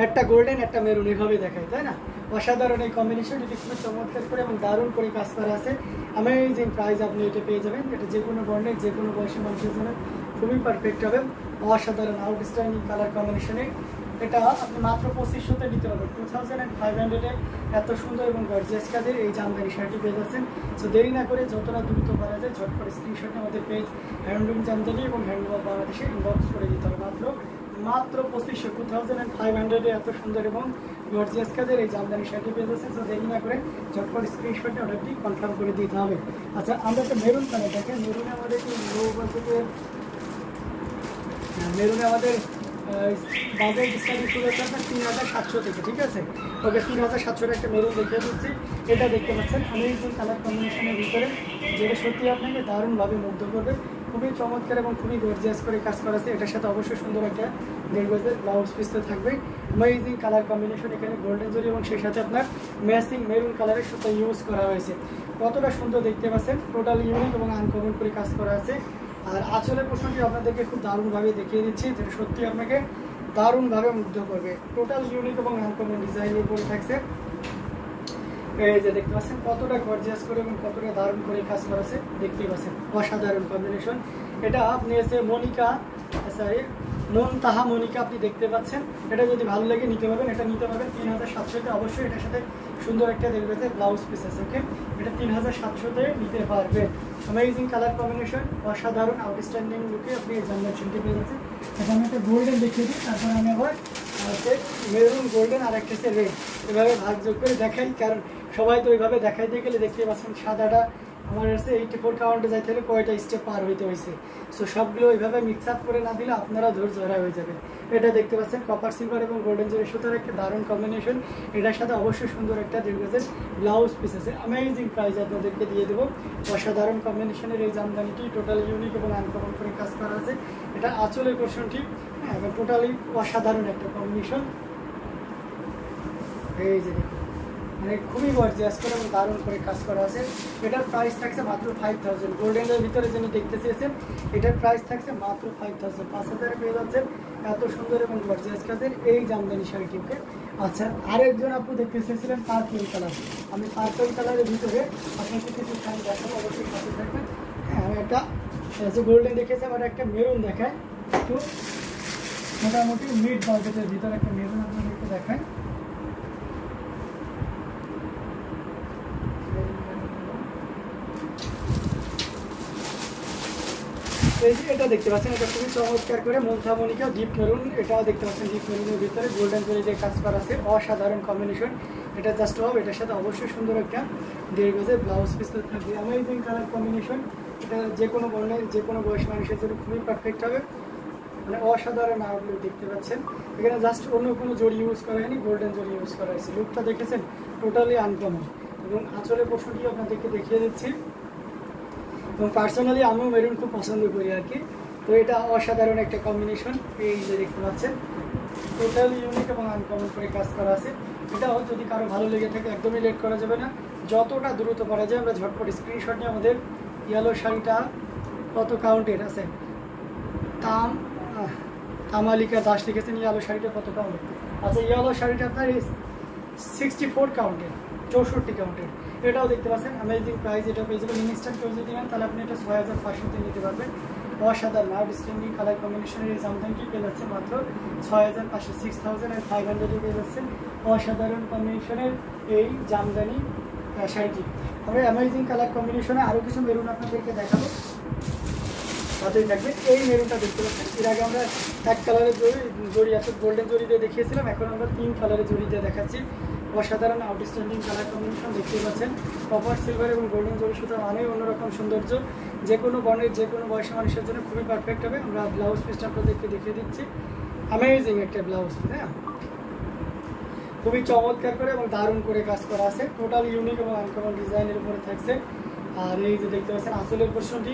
একটা গোল্ডেন একটা মেরুন এভাবে দেখায়, তাই না? অসাধারণ এই কম্বিনেশন, এটি খুবই চমৎকার করে এবং দারুণ করে কাজ করা আছে। অ্যামেজিং প্রাইস আপনি এটা পেয়ে যাবেন। এটা যে কোনো বর্ণের যে কোনো বয়সী মানুষের জন্য খুবই পারফেক্ট হবে। অসাধারণ আউটস্ট্যান্ডিং কালার কম্বিনেশনে এটা আপনি মাত্র 2500-তে নিতে পারবেন। 2500-এ এত সুন্দর এবং গর্জিয়াস কাজের এই জামদানি শাড়িটি পেয়ে যাচ্ছেন। সো দেরি না করে যতটা দ্রুত পারা যায় ঝটপট স্ক্রিনশটে আমাদের পেজ হ্যান্ডলুম জামদানি এবং হ্যান্ডলুম অফ বাংলাদেশে ইনবক্স করে দিতে হবে। মাত্র 2500 এত সুন্দর এবং গর্জিয়াস কাজের এই জামদানি শাড়িটি পেয়ে যাচ্ছেন। সো দেরি না করে ঝটপট স্ক্রিনশটে অর্ডারটি কনফার্ম করে দিতে হবে। আচ্ছা, আমরা একটা মেরুন কালার দেখেন। মেরুনে আমাদের লো বাজেটের মেরুনে আমাদের বাজেট স্টাডি শুরু হচ্ছে আপনার 3700 থেকে, ঠিক আছে? ওকে, 3700 একটা মেরুন দেখিয়ে দিচ্ছি। এটা দেখতে পাচ্ছেন অ্যামেজিং কালার কম্বিনেশনের ভিতরে, যেটা সত্যি আপনাকে দারুণভাবে মুগ্ধ করবে। খুবই চমৎকার এবং খুবই গর্জিয়াস করে কাজ করা আছে। এটার সাথে অবশ্যই সুন্দর একটা 1.5 গজের ব্লাউজ পিস তো থাকবে। অ্যামেজিং কালার কম্বিনেশন, এখানে গোল্ডেন জরি এবং সেই সাথে আপনার ম্যাচিং মেরুন কালারের সুতা ইউজ করা হয়েছে। কতটা সুন্দর দেখতে পাচ্ছেন, টোটাল ইউনিক এবং আনকমন করে কাজ করা আছে। আর আঁচলের পোর্শনটি আপনাদেরকে খুব দারুণভাবে দেখিয়ে দিচ্ছি, যেটা সত্যি আপনাকে দারুণভাবে মুগ্ধ করবে। টোটাল ইউনিক এবং আনকমন ডিজাইনের উপরে থাকছে। এই যে দেখতে পাচ্ছেন কতটা গর্জিয়াস করে এবং কতটা দারুণ করে কাজ করা আছে, দেখতেই পাচ্ছেন অসাধারণ কম্বিনেশন। এটা আপনি এসে মনিকা সরি তাহা মনিকা আপনি দেখতে পাচ্ছেন। এটা যদি ভালো লাগে নিতে পারবেন। এটা নিতে পারবেন 3700-তে। অবশ্যই এটার সাথে সুন্দর একটা দেখবে যে ব্লাউজ পিস আছে। ওকে, এটা 3700-তে নিতে পারবেন। অ্যামেজিং কালার কম্বিনেশন, অসাধারণ আউটস্ট্যান্ডিং লুকে আপনি এই জামদানি পেয়ে যাচ্ছেন। এটা আমি একটা গোল্ডেন দেখিয়ে দিই, তারপর আমি আবার মেরুন, গোল্ডেন আর একটা হচ্ছে রেড, এভাবে ভাগযোগ করে দেখাই। কারণ সবাই তো ওইভাবে দেখাইতে গেলে দেখতে পাচ্ছেন সাদাটা আমার হচ্ছে 84 কাউন্টে যাইতে হলে কয়টা স্টেপ পার হইতে হয়েছে। সো সবগুলো ওইভাবে মিক্স আপ করে না দিলে আপনারা ধৈর্য ধরা হয়ে যাবে। এটা দেখতে পাচ্ছেন কপার সিলভার এবং গোল্ডেন জরি সুতার একটা দারুণ কম্বিনেশন। এটার সাথে অবশ্যই সুন্দর একটা 1.5 গজের ব্লাউজ পিস আছে। অ্যামেজিং প্রাইস আপনাদেরকে দিয়ে দেবো। অসাধারণ কম্বিনেশনের এই জামদানিটি টোটাল ইউনিক এবং আনকমন করে কাজ করা আছে। এটা আঁচলের পোর্শনটি এবং টোটালি অসাধারণ একটা কম্বিনেশন। এই যে দেখুন, মানে খুবই গর্জিয়াস করে এবং দারুণ করে কাজ করা আছে। এটার প্রাইস থাকছে মাত্র 5000। গোল্ডেনের ভিতরে যিনি দেখতে চেয়েছেন, এটার প্রাইস থাকছে মাত্র 5000। 5000-এ পেয়ে যাচ্ছেন এত সুন্দর এবং গর্জিয়াস কাজের এই জামদানি শাড়িটিকে। আচ্ছা, আরেকজন আপু দেখতে চেয়েছিলেন পার্পল কালার। আমি পার্পল কালারের ভিতরে আপনাকে কিছু শাড়ি দেখাবো, অবশ্যই সাথে থাকবেন। হ্যাঁ, আমি একটা যে গোল্ডেন দেখেছি, আমার একটা মেরুন দেখায়। একটু মোটামুটি মিড বাজেটের ভিতরে একটা মেরুন আপনাদেরকে দেখায়। এই যে এটা দেখতে পাচ্ছেন, এটা খুবই চমৎকার করে মন্থা মনিকা ডিপ মেরুন। এটাও দেখতে পাচ্ছেন ডিপ মেরুনের ভিতরে গোল্ডেন জরি দিয়ে কাজ করা আছে। অসাধারণ কম্বিনেশন। এটা জাস্ট হবে, এটার সাথে অবশ্যই সুন্দর একটা 1.5 গজের ব্লাউজ পিস থাকবে। Amazing colour combination. এটা যে কোনো বর্ণের যে কোনো বয়স মানুষের জন্য খুবই পারফেক্ট হবে। মানে অসাধারণ আউটলুক দেখতে পাচ্ছেন। এখানে জাস্ট অন্য কোনো জরি ইউজ করা হয়নি, গোল্ডেন জরি ইউজ করা হয়েছে। লুকটা দেখেছেন টোটালি আনকমন। এবং আঁচলের পোর্শনটি আপনাদেরকে দেখিয়ে দিচ্ছি। এবং পার্সোনালি আমিও মেরুন খুব পছন্দ করি আর কি। তো এটা অসাধারণ একটা কম্বিনেশন। এই যে দেখতে পাচ্ছেন টোটালি ইউনিক এবং আনকমন করে কাজ করা আছে। এটাও যদি কারো ভালো লেগে থাকে একদমই লেট করা যাবে না, যতটা দ্রুত পারা যায় আমরা ঝটপট স্ক্রিনশট নিয়ে আমাদের ইয়েলো শাড়িটা কত কাউন্টের আছে, তামালিকা দাস লিখেছেন ইয়েলো শাড়িটা কত কাউন্টের। আচ্ছা, ইয়েলো শাড়িটা আপনার 64 কাউন্টের, 64 কাউন্টের। এটাও দেখতে পাচ্ছেন অ্যামেজিং প্রাইস। এটা পেয়ে যাবেন ইনস্ট্যান্ট কেউ যদি নেন তাহলে আপনি এটা 6500-তে নিতে পারবেন। অসাধারণ আউটস্ট্যান্ডিং কালার কম্বিনেশনের এই জামদানিটি পেয়ে যাচ্ছে মাত্র 6500, 6500 পেয়ে যাচ্ছেন অসাধারণ কম্বিনেশনের এই জামদানি শাড়িটি। তবে অ্যামেজিং কালার কম্বিনেশনে আরও কিছু মেরুন আপনাদেরকে দেখাবো, সাথেই থাকবে। এই মেরুনটা দেখতে পাচ্ছেন, এর আগে আমরা এক কালারের জড়ি অর্থাৎ গোল্ডেন জড়ি দিয়ে দেখিয়েছিলাম, এখন আমরা 3 কালারের জড়ি দিয়ে দেখাচ্ছি। অসাধারণ আউটস্ট্যান্ডিং কালার কম্বিনেশন দেখতেই পাচ্ছেন। কপার সিলভার এবং গোল্ডেন জরি সুতা মানেই অন্যরকম সৌন্দর্য। যে কোনো বর্ণের যে কোনো বয়সী মানুষের জন্য খুবই পারফেক্ট হবে। আমরা ব্লাউজ পিসটা আপনাদেরকে দেখিয়ে দিচ্ছি। অ্যামেজিং একটা ব্লাউজ পিস, হ্যাঁ, খুবই চমৎকার করে এবং দারুণ করে কাজ করা আছে। টোটাল ইউনিক এবং আনকমন ডিজাইনের উপরে থাকছে। আর এই যে দেখতে পাচ্ছেন আঁচলের পোর্শনটি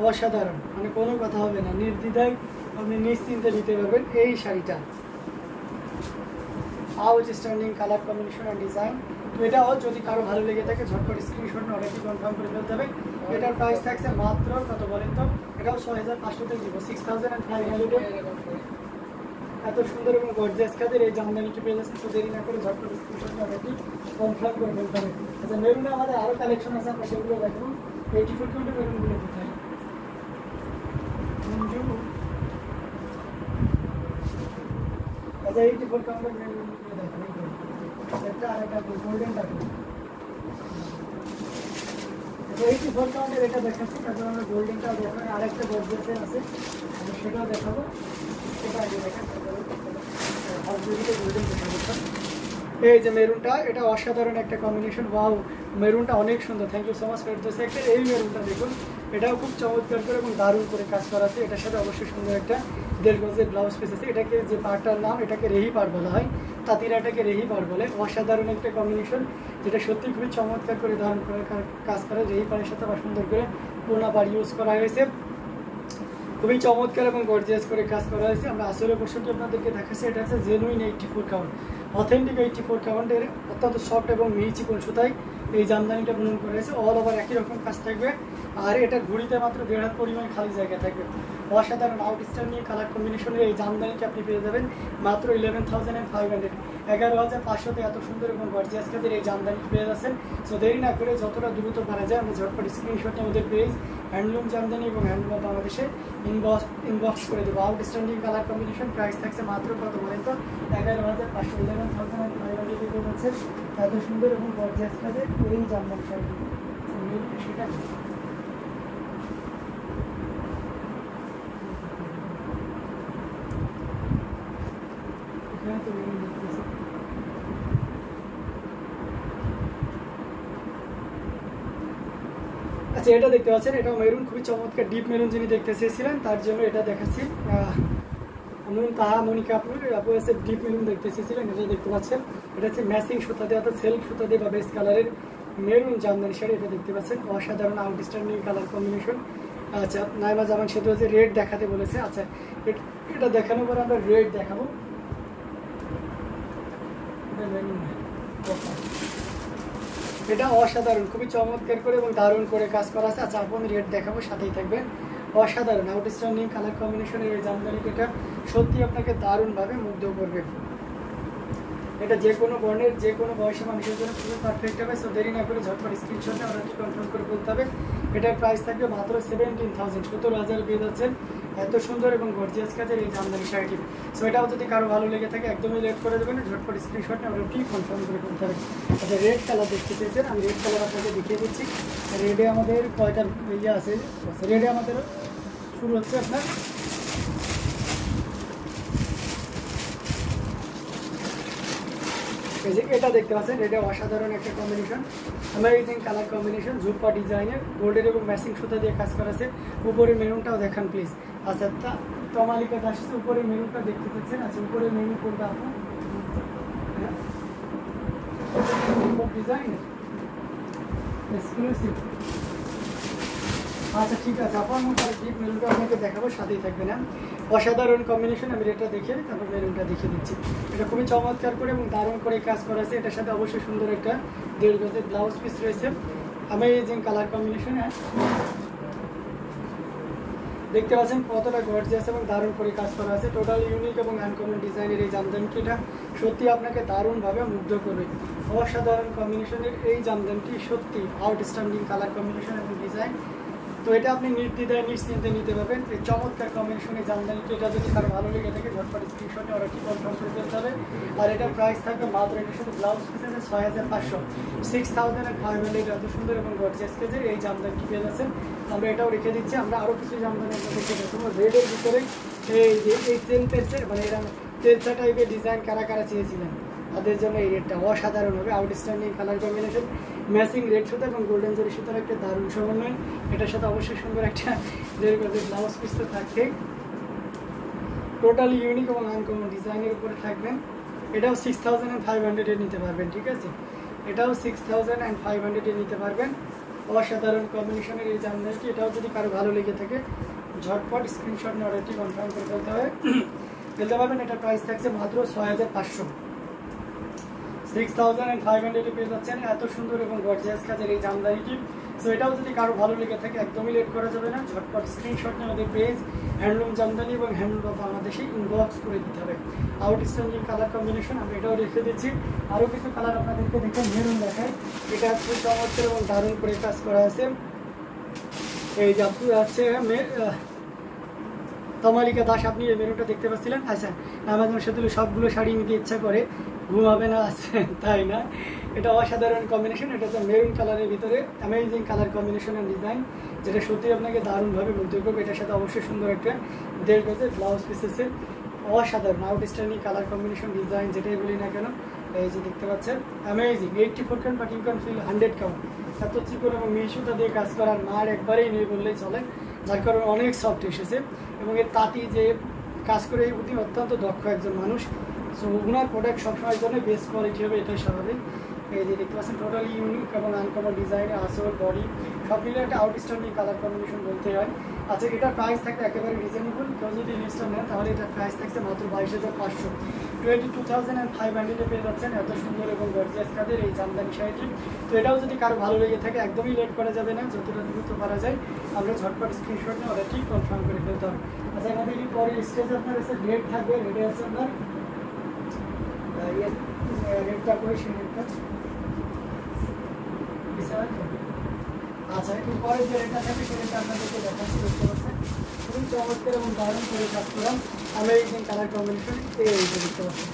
অসাধারণ, মানে কোনো কথা হবে না, নির্দ্বিধায় আপনি নিশ্চিন্তে নিতে পারবেন এই শাড়িটা। আউটস্ট্যান্ডিং কালার কম্বিনেশন আর ডিজাইন। তো এটাও যদি কারো ভালো লেগে থাকে ঝটপট স্ক্রিনশট নিয়ে অর্ডারটি কনফার্ম করে ফেলতে হবে। এটার প্রাইস থাকছে মাত্র কত বলেন তো? এটাও 6500-তে দিব, 6500। এত সুন্দর এবং গর্জিয়াস কাজের এই জামদানিটি পেয়ে যাচ্ছে। তো দেরি না করে ঝটপট স্ক্রিনশট নিয়ে অর্ডারটি কনফার্ম করে ফেলতে হবে। আচ্ছা মেরুনে আমাদের আরও কালেকশন আছে, আমরা সেগুলো দেখবো। 84 কাউন্টের মেরুনগুলো কোথায়? আচ্ছা 84 কাউন্টের মেরুনগুলো দেখেন, একটা আর একটা গোল্ডেন টাকা। 84 কাউন্টের এটা দেখাচ্ছি, তারপর আমরা গোল্ডেনটাও দেখাবো, আরেকটা গর্জিয়াসে আছে আমি সেটাও দেখাবো। সেটা আগে দেখেন, গোল্ডেন দেখাবো। এই যে মেরুনটা, এটা অসাধারণ একটা কম্বিনেশন। ওয়াও, মেরুনটা অনেক সুন্দর। Thank you so much for the sector. এই মেরুনটা দেখুন, এটাও খুব চমৎকার করে এবং দারুণ করে কাজ করা আছে। এটার সাথে অবশ্যই সুন্দর একটা 1.5 গজের ব্লাউজ পিস আছে। এটাকে যে পাড়টার নাম, এটাকে রেহি পাড় বলা হয়, তাঁতিরা এটাকে রেহি পাড় বলে। অসাধারণ একটা কম্বিনেশন, যেটা সত্যি খুবই চমৎকার করে দারুণ করে কাজ করে। রেহি পাড়ের সাথে আবার সুন্দর করে পোনা পাড় ইউজ করা হয়েছে, খুবই চমৎকার এবং গর্জিয়াস করে কাজ করা হয়েছে। আমরা আসলে পোর্শনটি আপনাদেরকে দেখাচ্ছি। এটা হচ্ছে জেনুইন 84 কাউন্ট, অথেন্টিক 84 কাউন্টের অত্যন্ত সফট এবং মিহি চিকন সুতায় এই জামদানিটা বুনন করা হয়েছে। অল ওভার একই রকম কাজ থাকবে, আর এটার ঘুড়িতে মাত্র 1.5 হাত পরিমাণ খালি জায়গা থাকবে। অসাধারণ আউটস্ট্যান্ডিং কালার কম্বিনেশনের এই জামদানিটা আপনি পেয়ে যাবেন মাত্র 11,500, 11,500-তে এত সুন্দর এবং গর্জিয়াস কাজের এই জামদানিটি পেয়ে যাচ্ছেন। সো দেরি না করে যতটা দ্রুত পারা যায় আমরা ঝটপট স্ক্রিনশট আমাদের পেজ হ্যান্ডলুম জামদানি এবং হ্যান্ডলুম বাংলাদেশে ইনবক্স করে দেবো। আউটস্ট্যান্ডিং কালার কম্বিনেশন, প্রাইস থাকছে মাত্র কত বলেন তো? 11,500, 11,500 পেয়ে যাচ্ছে এত সুন্দর এবং গর্জিয়াস কাজের এই জামদানি শাড়িটি। সেটা আচ্ছা এটা দেখতে পাচ্ছেন, এটাও মেরুন, খুবই চমৎকার ডিপ মেরুন যিনি দেখতে চেয়েছিলেন তার জন্য এটা দেখাচ্ছি। তাহা মনিকা আপু এসে ডিপ মেরুন দেখতে চেয়েছিলেন, এটা দেখতে পাচ্ছেন। এটা হচ্ছে ম্যাচিং সুতা দিয়ে, অর্থাৎ সেলফ সুতা দিয়ে বা বেস্ট কালারের মেরুন জামদানি শাড়ি, এটা দেখতে পাচ্ছেন। অসাধারণ আউটস্ট্যান্ডিং কালার কম্বিনেশন। আচ্ছা নাইমা জামান সেতু হচ্ছে রেড দেখাতে বলেছে। আচ্ছা এটা দেখানোর পর আমরা রেড দেখাবো। এটা অসাধারণ, খুবই চমৎকার করে এবং দারুণ করে কাজ করা আছে। আচ্ছা আপনি রেড দেখাবো, সাথেই থাকবেন। অসাধারণ আউটস্ট্যান্ডিং কালার কম্বিনেশনের এই জামদানিটা এটা সত্যি আপনাকে দারুণভাবে মুগ্ধ করবে। এটা যে কোনো বর্ণের যে কোনো বয়সী মানুষের জন্য খুবই পারফেক্ট হবে। সো দেরি না করে ঝটপট স্ক্রিনশটে অর্ডারটি কনফার্ম করে বলতে হবে। এটার প্রাইস থাকবে মাত্র 17,000, 17,000 পেয়ে যাচ্ছেন এত সুন্দর এবং গর্জিয়াস কাজের এই জামদানি শাড়িটি। সো এটাও যদি কারো ভালো লেগে থাকে একদমই লেট করে দেবেন, ঝটপট স্ক্রিনশটে অর্ডারটি কনফার্ম করে বলতে হবে। আচ্ছা রেড কালার দেখতে চেয়েছেন, আমি রেড কালার আপনাকে দেখিয়ে দিচ্ছি। রেডে আমাদের কয়টা ইয়ে আছে? রেডে আমাদের শুরু হচ্ছে আপনার এটা দেখতে পাচ্ছেন, এটা অসাধারণ একটা কম্বিনেশন, অ্যামেজিং কালার কম্বিনেশন, জুপ্পা ডিজাইনের গোল্ডের এবং ম্যাচিং সুতা দিয়ে কাজ করা আছে। উপরে মেরুনটাও দেখান প্লিজ। আচ্ছা তমালিকা দাস উপরে মেরুনটা দেখতে পাচ্ছেন। আচ্ছা উপরে মেরুন কোনটা আপনার ডিজাইনের এক্সক্লুসিভ? আচ্ছা ঠিক আছে, আপনার মতো ডিপ মেরুনটা আপনাকে দেখাবো, সাথেই থাকবে না। অসাধারণ কম্বিনেশন, আমি রেটটা দেখিয়ে তারপর মেরুনটা দেখিয়ে দিচ্ছি। এটা খুবই চমৎকার করে এবং দারুণ করে কাজ করা আছে। এটার সাথে অবশ্যই সুন্দর একটা 1.5 গজের ব্লাউজ পিস রয়েছে, অ্যামেজিং কালার কম্বিনেশনে দেখতে পাচ্ছেন কতটা গর্জিয়াস এবং দারুণ করে কাজ করা আছে। টোটাল ইউনিক এবং আনকমন ডিজাইনের এই জামদানিটি এটা সত্যি আপনাকে দারুণভাবে মুগ্ধ করবে। অসাধারণ কম্বিনেশনের এই জামদানিটি সত্যি আউটস্ট্যান্ডিং কালার কম্বিনেশন এবং ডিজাইন। তো এটা আপনি নির্দ্বিধায় নিশ্চিন্তে নিতে পারবেন। এই চমৎকার কম্বিনেশনের জামদানিটি এটা যদি কারো ভালো লেগে থাকে ঝটপট স্ক্রিনশটে অর্ডারটি কনফার্ম করে ফেলতে হবে। আর এটার প্রাইস থাকবে মাত্র, এটার সাথে ব্লাউজ পিস আছে 6,500, 6,500। এত সুন্দর এবং গর্জিয়াস কাজের এই জামদানিটি পেয়ে যাচ্ছেন। আমরা এটাও রেখে দিচ্ছি। আমরা আরও কিছু জামদানি আপনাদেরকে দেখাবো। রেডের ভিতরে এই যে এই তেলসা মানে এরকম তেলসা টাইপের ডিজাইন কারা কারা চেয়েছিলেন তাদের জন্য এই রেডটা অসাধারণ হবে। Outstanding colour combination, matching red সুতা এবং গোল্ডেন জরি সুতার একটা দারুণ সমন্বয়। এটার সাথে অবশ্যই সুন্দর একটা 1.5 গজের ব্লাউজ পিস তো থাকছে। টোটালি ইউনিক এবং আনকমন ডিজাইনের উপরে থাকবেন। এটাও 6,500 নিতে পারবেন, ঠিক আছে? এটাও 6,500 নিতে পারবেন। অসাধারণ কম্বিনেশনের এই জামদানিটি, এটাও যদি কারো ভালো লেগে থাকে ঝটপট স্ক্রিনশট নিয়ে অর্ডারটি কনফার্ম করে ফেলতে পারবেন। এটার প্রাইস থাকছে মাত্র 6,500, 6,500 পেয়ে যাচ্ছেন এত সুন্দর এবং গর্জিয়াস কাজের এই জামদানিটি। সো এটাও যদি কারো ভালো লেগে থাকে একদমই লেট করা যাবে না, ঝটপট স্ক্রিনশট নিয়ে আমাদের পেজ হ্যান্ডলুম জামদানি এবং হ্যান্ডলুম বাংলাদেশে ইনবক্স করে দিতে হবে। আউটস্ট্যান্ডিং কালার কম্বিনেশন আমি এটাও রেখে দিচ্ছি। আরও কিছু কালার আপনাদেরকে দেখে মেরুন দেখায়, এটা খুব চমৎকার এবং দারুণ করে কাজ করা আছে। এই যে আপনি আছে তমালিকা দাস, আপনি এই মেরুনটা দেখতে পাচ্ছিলেন। আচ্ছা, আমাদের সাথে সবগুলো শাড়ি নিতে ইচ্ছা করে, ঘুমাবে না আছে তাই না, এটা অসাধারণ কম্বিনেশন। এটা হচ্ছে মেরুন কালারের ভিতরে amazing colour combination and design, যেটা সত্যি আপনাকে দারুণভাবে মুগ্ধ করবে। এটার সাথে অবশ্যই সুন্দর একটা 1.5 গজের ব্লাউজ পিস আছে, অসাধারণ আউটস্ট্যান্ডিং কালার কম্বিনেশন ডিজাইন যেটাই বলি না কেন। এই যে দেখতে পাচ্ছেন amazing 84 count, but you can feel 100 count. এত চিকন এবং মিশুতা দিয়ে কাজ করার মার একবারেই নেই বললেই চলে, যার কারণে অনেক সফট এসেছে। এবং এর তাঁতি যে কাজ করে উনি অত্যন্ত দক্ষ একজন মানুষ, সো ওনার প্রোডাক্ট সবসময়ের জন্য বেস্ট কোয়ালিটি হবে, এটাই স্বাভাবিক। এই যে দেখতে পাচ্ছেন টোটালি ইউনিক এবং আনকমন ডিজাইনে আসল বডি সব মিলে একটা আউটস্ট্যান্ডিং কালার কম্বিনেশন বলতে হয়। আচ্ছা, এটার প্রাইস থাকবে একেবারে রিজনেবল, কেউ যদি জিনিসটা নেন তাহলে এটার প্রাইস থাকছে মাত্র 22,500, 22,500 পেয়ে যাচ্ছেন এত সুন্দর এবং গর্জিয়াস কাজের এই জামদানি শাড়িটি। তো এটাও যদি কারো ভালো লেগে থাকে একদমই লেট করা যাবে না, যতটা দ্রুত পারা যায় আমরা ঝটপট স্ক্রিনশট নিয়ে অর্ডারটি কনফার্ম করে ফেলতে হবে। আচ্ছা, আমাদের এই পরের স্টেজ আপনার এসে ডেট থাকবে, রেডি আছে আপনার রেটটা করে সেই রেটটা। আচ্ছা, এরপরে যে রেটটা থাকবে সেটা আপনাদেরকে দেখাচ্ছি, দেখতে পাচ্ছেন খুবই চমৎকার এবং দারুণ করে কাজ করা অ্যামেজিং কালার কম্বিনেশন। এই যে দেখতে পাচ্ছেন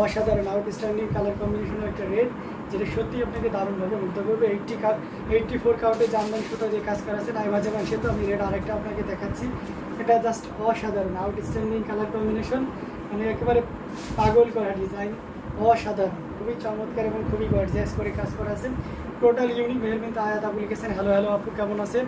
অসাধারণ আউটস্ট্যান্ডিং কালার কম্বিনেশনের একটা রেট, যেটা সত্যি আপনাকে দারুণভাবে মুগ্ধ করবে। 84 কাউন্টে জামদানি সুতা দিয়ে কাজ করা আছে, নাই মাঝে মাঝে তো আমি রেট আরেকটা আপনাকে দেখাচ্ছি। এটা জাস্ট অসাধারণ আউটস্ট্যান্ডিং কালার কম্বিনেশন, মানে একেবারে পাগল করা ডিজাইন, অসাধারণ খুবই চমৎকার এবং খুবই গর্জিয়াস করে কাজ করা আছে। Total unique. মেহরবিন আয়াত আপু লিখেছেন হ্যালো হ্যালো আপু, কেমন আছেন?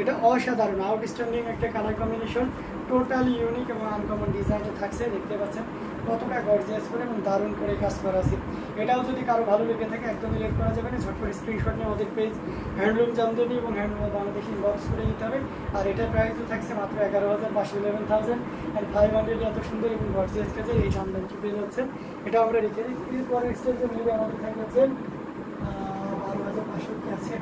এটা অসাধারণ আউটস্ট্যান্ডিং একটা কালার কম্বিনেশন, টোটাল ইউনিক এবং আনকমন ডিজাইনটা থাকছে, দেখতে পাচ্ছেন কতটা গর্জিয়াস করে এবং দারুণ করে কাজ করা আছে। এটাও যদি কারো ভালো লেগে থাকে একদমই লেট করা যাবে না, ঝটপট স্ক্রিনশট নিয়ে আমাদের পেজ হ্যান্ডলুম জামদানি এবং হ্যান্ডলুম বাংলাদেশ ইনবক্স করে নিতে হবে। আর এটার প্রাইসও থাকছে মাত্র 11,500, 11,500। এত সুন্দর এবং গর্জিয়াস কাজের এই জামদানিটি পেয়ে যাচ্ছেন, এটা আমরা রেখে দিই। এরপরে স্টেজে মিলে আমাদের থাকছে 12,500 কি আছে।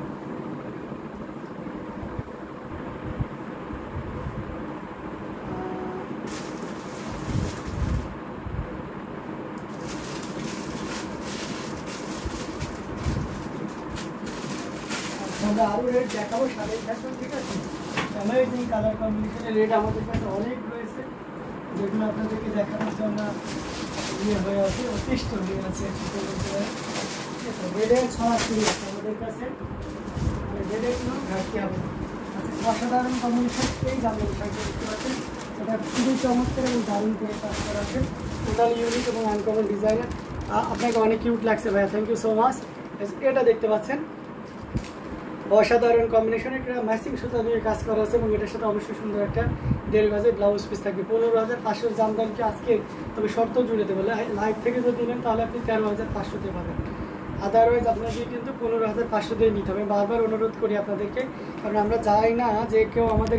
আমরা আরও রেট দেখাবো, সাথে থাকবো, ঠিক আছে? অ্যামেজিং কালার কম্বিনেশনের রেট আমাদের কাছে অনেক রয়েছে, যেগুলো আপনাদেরকে দেখানোর জন্য ইয়ে হয়ে আছে, অতিষ্ঠ হয়ে আছে, ঠিক আছে? রেডের ছড়াছড়ি আছে আমাদের কাছে, মানে রেডের কোনো ঘাটতি হবে না। আচ্ছা, অসাধারণ কম্বিনেশন এই জামদানি শাড়িটা দেখতে পাচ্ছেন, এটা খুবই চমৎকার এবং দারুণ করে কাজ করা আছে, টোটাল ইউনিক এবং আনকমন ডিজাইনের। আপনাকে অনেক কিউট লাগছে ভাইয়া, থ্যাংক ইউ সো মাচ। এটা দেখতে পাচ্ছেন অসাধারণ কম্বিনেশন, একটা ম্যাচিং সুতা দিয়ে কাজ করা আছে এবং এটার সাথে অবশ্যই সুন্দর একটা 1.5 গজের ব্লাউজ পিস থাকবে। 15,500 জামদানিকে আজকে তবে শর্ত জুড়ে দেবো, লাইভ থেকে যদি নেন তাহলে আপনি 13,500 দিয়ে পাবেন, আদারওয়াইজ আপনাকে কিন্তু 15,500 দিয়ে নিতে হবে। বারবার অনুরোধ করি আপনাদেরকে, কারণ আমরা চাই না যে কেউ আমাদের